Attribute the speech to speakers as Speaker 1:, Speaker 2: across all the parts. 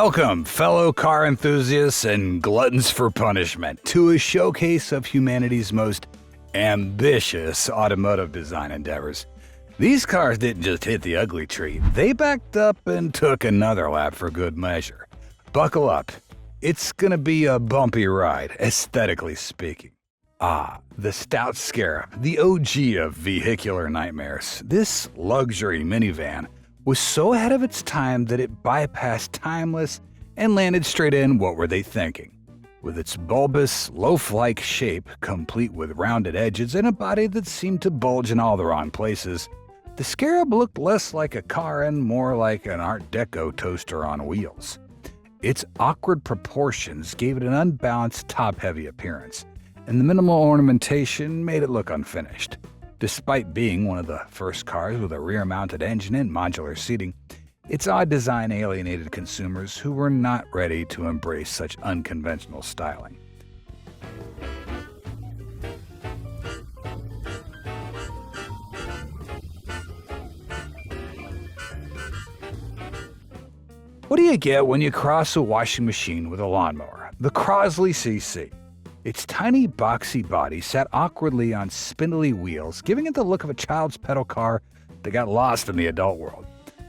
Speaker 1: Welcome, fellow car enthusiasts and gluttons for punishment, to a showcase of humanity's most ambitious automotive design endeavors. These cars didn't just hit the ugly tree, they backed up and took another lap for good measure. Buckle up. It's gonna be a bumpy ride, aesthetically speaking. The Stout Scarab, the OG of vehicular nightmares. This luxury minivan was so ahead of its time that it bypassed timeless and landed straight in what were they thinking. With its bulbous, loaf-like shape, complete with rounded edges and a body that seemed to bulge in all the wrong places, the Scarab looked less like a car and more like an Art Deco toaster on wheels. Its awkward proportions gave it an unbalanced top-heavy appearance, and the minimal ornamentation made it look unfinished. Despite being one of the first cars with a rear-mounted engine and modular seating, its odd design alienated consumers who were not ready to embrace such unconventional styling. What do you get when you cross a washing machine with a lawnmower? The Crosley CC. Its tiny, boxy body sat awkwardly on spindly wheels, giving it the look of a child's pedal car that got lost in the adult world.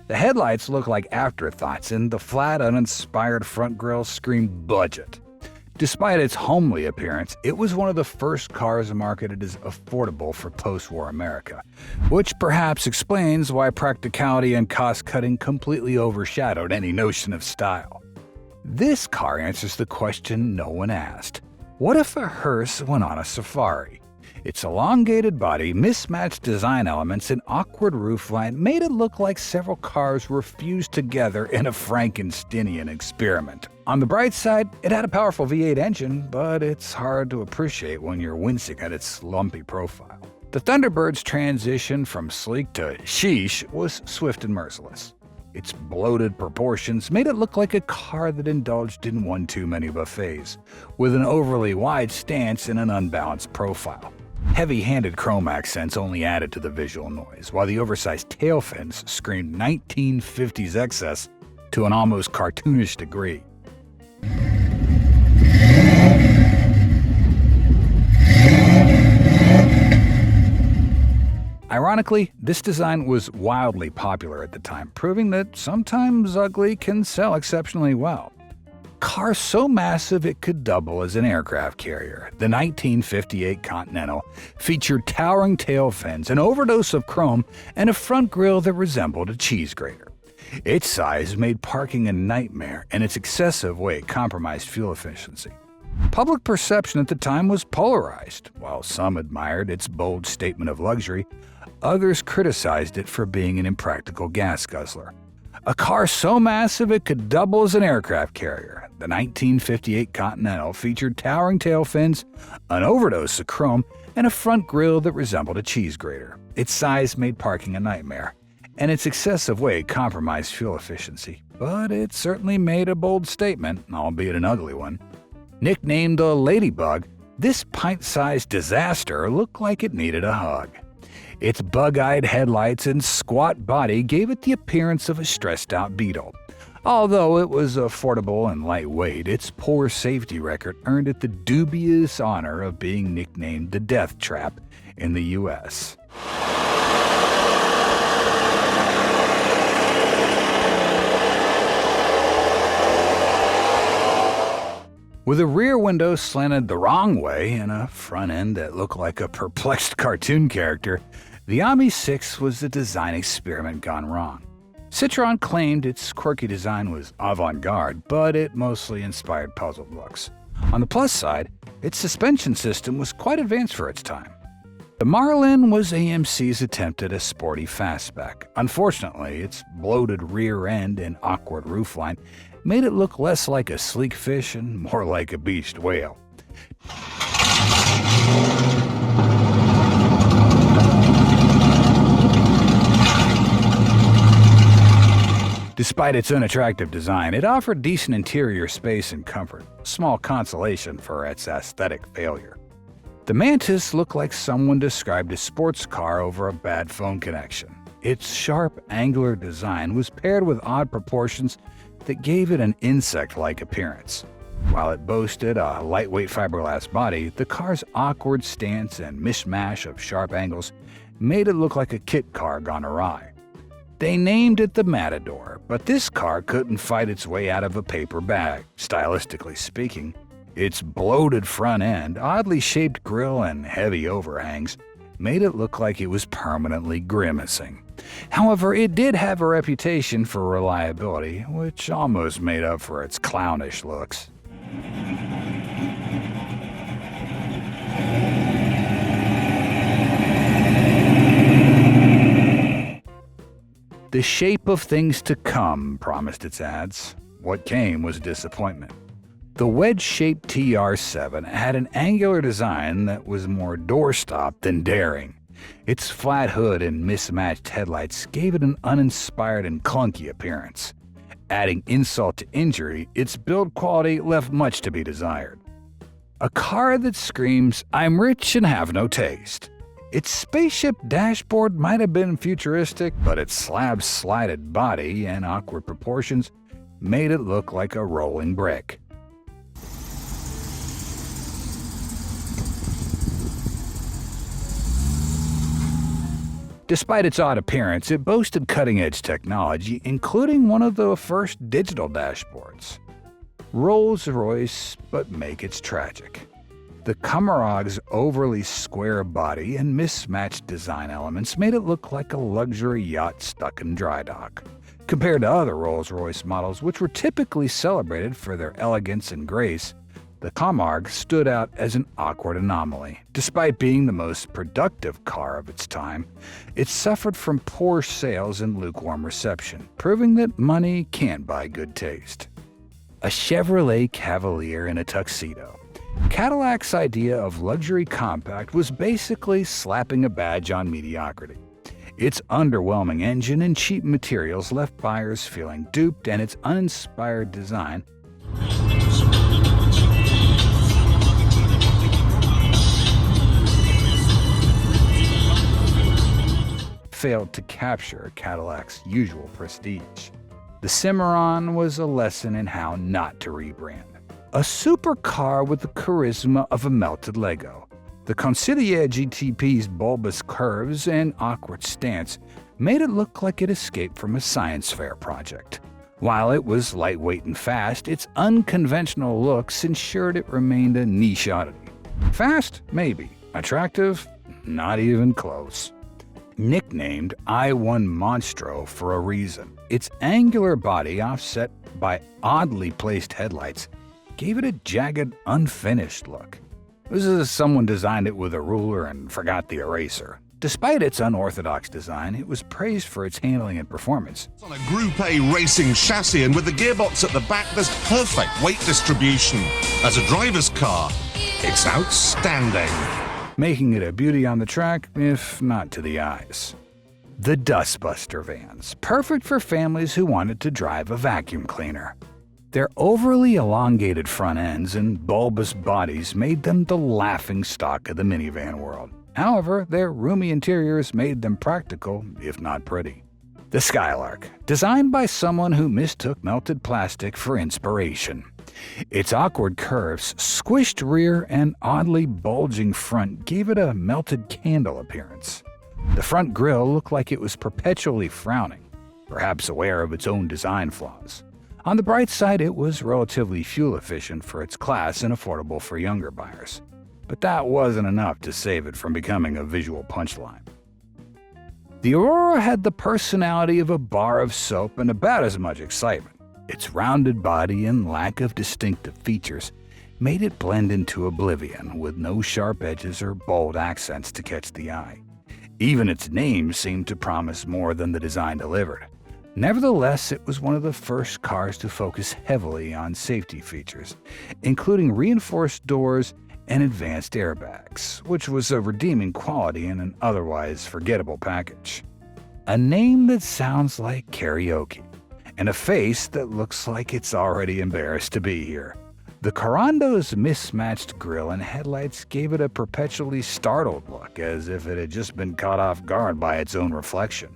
Speaker 1: The headlights looked like afterthoughts, and the flat, uninspired front grille screamed budget. Despite its homely appearance, it was one of the first cars marketed as affordable for post-war America, which perhaps explains why practicality and cost-cutting completely overshadowed any notion of style. This car answers the question no one asked. What if a hearse went on a safari? Its elongated body, mismatched design elements, and awkward roofline made it look like several cars were fused together in a Frankensteinian experiment. On the bright side, it had a powerful V8 engine, but it's hard to appreciate when you're wincing at its lumpy profile. The Thunderbird's transition from sleek to sheesh was swift and merciless. Its bloated proportions made it look like a car that indulged in one too many buffets, with an overly wide stance and an unbalanced profile. Heavy-handed chrome accents only added to the visual noise, while the oversized tail fins screamed 1950s excess to an almost cartoonish degree. Ironically, this design was wildly popular at the time, proving that sometimes ugly can sell exceptionally well. Car so massive it could double as an aircraft carrier, the 1958 Continental featured towering tail fins, an overdose of chrome, and a front grille that resembled a cheese grater. Its size made parking a nightmare, and its excessive weight compromised fuel efficiency. Public perception at the time was polarized. While some admired its bold statement of luxury, others criticized it for being an impractical gas guzzler. A car so massive it could double as an aircraft carrier, the 1958 Continental featured towering tail fins, an overdose of chrome, and a front grille that resembled a cheese grater. Its size made parking a nightmare, and its excessive weight compromised fuel efficiency. But it certainly made a bold statement, albeit an ugly one. Nicknamed a ladybug, this pint-sized disaster looked like it needed a hug. Its bug-eyed headlights and squat body gave it the appearance of a stressed-out beetle. Although it was affordable and lightweight, its poor safety record earned it the dubious honor of being nicknamed the Death Trap in the U.S. With a rear window slanted the wrong way and a front end that looked like a perplexed cartoon character, the Ami 6 was a design experiment gone wrong. Citroën claimed its quirky design was avant-garde, but it mostly inspired puzzled looks. On the plus side, its suspension system was quite advanced for its time. The Marlin was AMC's attempt at a sporty fastback. Unfortunately, its bloated rear end and awkward roofline made it look less like a sleek fish and more like a beached whale. Despite its unattractive design, it offered decent interior space and comfort, a small consolation for its aesthetic failure. The Mantis looked like someone described a sports car over a bad phone connection. Its sharp, angular design was paired with odd proportions that gave it an insect-like appearance. While it boasted a lightweight fiberglass body, the car's awkward stance and mishmash of sharp angles made it look like a kit car gone awry. They named it the Matador, but this car couldn't fight its way out of a paper bag, stylistically speaking. Its bloated front end, oddly shaped grille, and heavy overhangs made it look like it was permanently grimacing. However, it did have a reputation for reliability, which almost made up for its clownish looks. The shape of things to come, promised its ads. What came was disappointment. The wedge-shaped TR7 had an angular design that was more doorstop than daring. Its flat hood and mismatched headlights gave it an uninspired and clunky appearance. Adding insult to injury, its build quality left much to be desired. A car that screams, "I'm rich and have no taste." Its spaceship dashboard might have been futuristic, but its slab-slided body and awkward proportions made it look like a rolling brick. Despite its odd appearance, it boasted cutting-edge technology, including one of the first digital dashboards. Rolls-Royce, but make it tragic. The Comarog's overly square body and mismatched design elements made it look like a luxury yacht stuck in dry dock. Compared to other Rolls-Royce models, which were typically celebrated for their elegance and grace, the Camargue stood out as an awkward anomaly. Despite being the most productive car of its time, it suffered from poor sales and lukewarm reception, proving that money can't buy good taste. A Chevrolet Cavalier in a tuxedo. Cadillac's idea of luxury compact was basically slapping a badge on mediocrity. Its underwhelming engine and cheap materials left buyers feeling duped, and its uninspired design failed to capture Cadillac's usual prestige. The Cimarron was a lesson in how not to rebrand. A supercar with the charisma of a melted Lego. The Consigliere GTP's bulbous curves and awkward stance made it look like it escaped from a science fair project. While it was lightweight and fast, its unconventional looks ensured it remained a niche oddity. Fast? Maybe. Attractive? Not even close. Nicknamed I-1 Monstro for a reason. Its angular body, offset by oddly placed headlights, gave it a jagged, unfinished look. This is as someone designed it with a ruler and forgot the eraser. Despite its unorthodox design, it was praised for its handling and performance.
Speaker 2: On a Group A racing chassis, and with the gearbox at the back, there's perfect weight distribution. As a driver's car, it's outstanding.
Speaker 1: Making it a beauty on the track, if not to the eyes. The Dustbuster vans, perfect for families who wanted to drive a vacuum cleaner. Their overly elongated front ends and bulbous bodies made them the laughingstock of the minivan world. However, their roomy interiors made them practical, if not pretty. The Skylark, designed by someone who mistook melted plastic for inspiration. Its awkward curves, squished rear, and oddly bulging front gave it a melted candle appearance. The front grille looked like it was perpetually frowning, perhaps aware of its own design flaws. On the bright side, it was relatively fuel efficient for its class and affordable for younger buyers. But that wasn't enough to save it from becoming a visual punchline. The Aurora had the personality of a bar of soap and about as much excitement. Its rounded body and lack of distinctive features made it blend into oblivion, with no sharp edges or bold accents to catch the eye. Even its name seemed to promise more than the design delivered. Nevertheless, it was one of the first cars to focus heavily on safety features, including reinforced doors and advanced airbags, which was a redeeming quality in an otherwise forgettable package. A name that sounds like karaoke, and a face that looks like it's already embarrassed to be here. The Corando's mismatched grille and headlights gave it a perpetually startled look, as if it had just been caught off guard by its own reflection.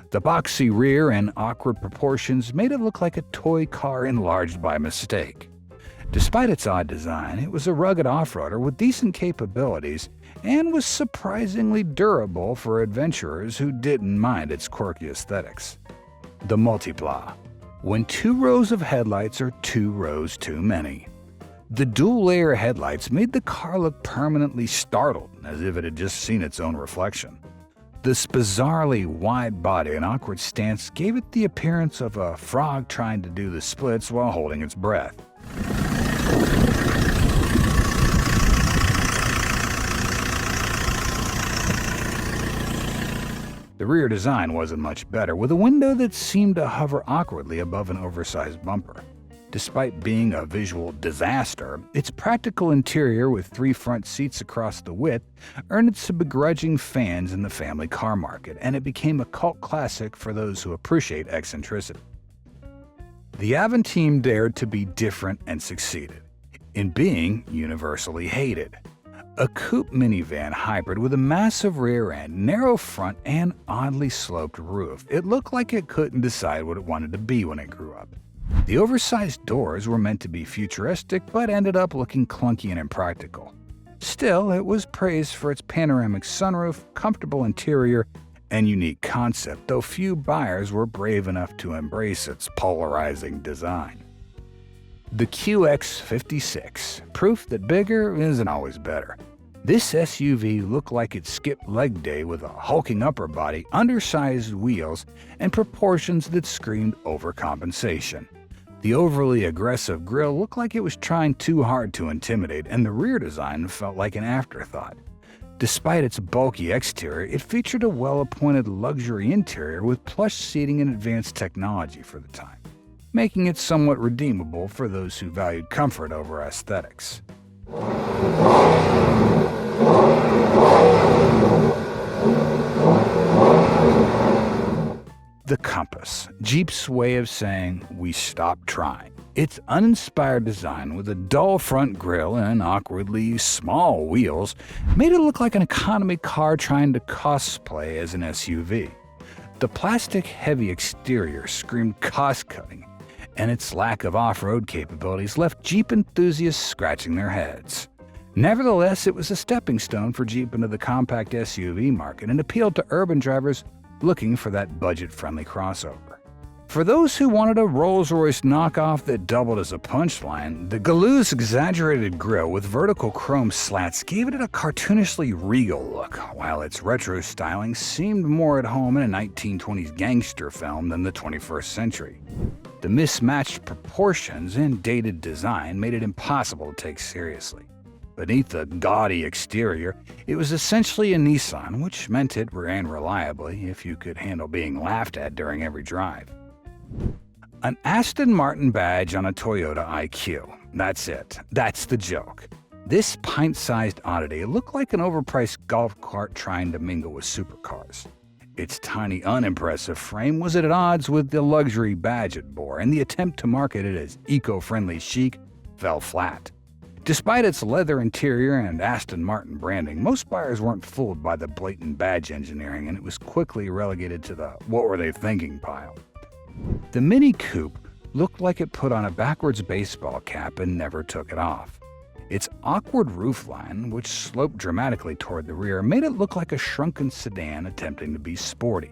Speaker 1: The boxy rear and awkward proportions made it look like a toy car enlarged by mistake. Despite its odd design, it was a rugged off-roader with decent capabilities and was surprisingly durable for adventurers who didn't mind its quirky aesthetics. The Multipla. When 2 rows of headlights are 2 rows too many. The dual-layer headlights made the car look permanently startled, as if it had just seen its own reflection. This bizarrely wide body and awkward stance gave it the appearance of a frog trying to do the splits while holding its breath. The rear design wasn't much better, with a window that seemed to hover awkwardly above an oversized bumper. Despite being a visual disaster, its practical interior with 3 front seats across the width earned it some begrudging fans in the family car market, and it became a cult classic for those who appreciate eccentricity. The Aventime dared to be different and succeeded in being universally hated. A coupe minivan hybrid with a massive rear end, narrow front, and oddly sloped roof, it looked like it couldn't decide what it wanted to be when it grew up. The oversized doors were meant to be futuristic, but ended up looking clunky and impractical. Still, it was praised for its panoramic sunroof, comfortable interior, and unique concept, though few buyers were brave enough to embrace its polarizing design. The QX56, proof that bigger isn't always better. This SUV looked like it skipped leg day with a hulking upper body, undersized wheels, and proportions that screamed overcompensation. The overly aggressive grille looked like it was trying too hard to intimidate, and the rear design felt like an afterthought. Despite its bulky exterior, it featured a well-appointed luxury interior with plush seating and advanced technology for the time, making it somewhat redeemable for those who valued comfort over aesthetics. The Compass, Jeep's way of saying, "We stopped trying." Its uninspired design with a dull front grille and awkwardly small wheels made it look like an economy car trying to cosplay as an SUV. The plastic-heavy exterior screamed cost-cutting, and its lack of off-road capabilities left Jeep enthusiasts scratching their heads. Nevertheless, it was a stepping stone for Jeep into the compact SUV market and appealed to urban drivers looking for that budget-friendly crossover. For those who wanted a Rolls-Royce knockoff that doubled as a punchline, the Galoo's exaggerated grille with vertical chrome slats gave it a cartoonishly regal look, while its retro styling seemed more at home in a 1920s gangster film than the 21st century. The mismatched proportions and dated design made it impossible to take seriously. Beneath the gaudy exterior, it was essentially a Nissan, which meant it ran reliably if you could handle being laughed at during every drive. An Aston Martin badge on a Toyota IQ. That's it. That's the joke. This pint-sized oddity looked like an overpriced golf cart trying to mingle with supercars. Its tiny, unimpressive frame was at odds with the luxury badge it bore, and the attempt to market it as eco-friendly chic fell flat. Despite its leather interior and Aston Martin branding, most buyers weren't fooled by the blatant badge engineering, and it was quickly relegated to the "what were they thinking" pile. The Mini Coupe looked like it put on a backwards baseball cap and never took it off. Its awkward roofline, which sloped dramatically toward the rear, made it look like a shrunken sedan attempting to be sporty.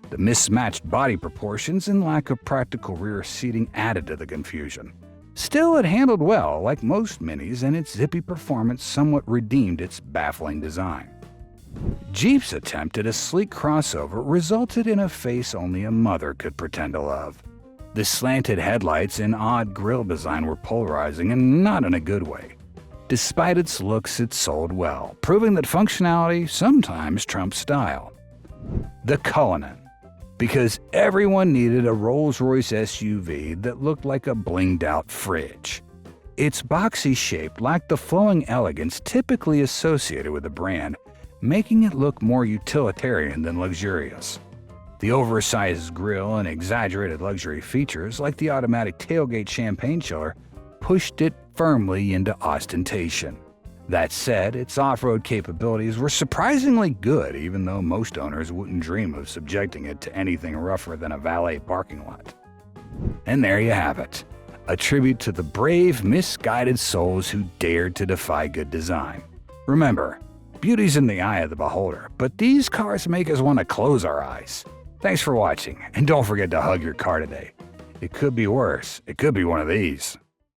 Speaker 1: The mismatched body proportions and lack of practical rear seating added to the confusion. Still, it handled well, like most Minis, and its zippy performance somewhat redeemed its baffling design. Jeep's attempt at a sleek crossover resulted in a face only a mother could pretend to love. The slanted headlights and odd grille design were polarizing, and not in a good way. Despite its looks, it sold well, proving that functionality sometimes trumps style. The Cullinan. Because everyone needed a Rolls-Royce SUV that looked like a blinged-out fridge. Its boxy shape lacked the flowing elegance typically associated with the brand, making it look more utilitarian than luxurious. The oversized grille and exaggerated luxury features, like the automatic tailgate champagne chiller, pushed it firmly into ostentation. That said, its off-road capabilities were surprisingly good, even though most owners wouldn't dream of subjecting it to anything rougher than a valet parking lot. And there you have it, a tribute to the brave, misguided souls who dared to defy good design. Remember, beauty's in the eye of the beholder, but these cars make us want to close our eyes. Thanks for watching, and don't forget to hug your car today. It could be worse. It could be one of these.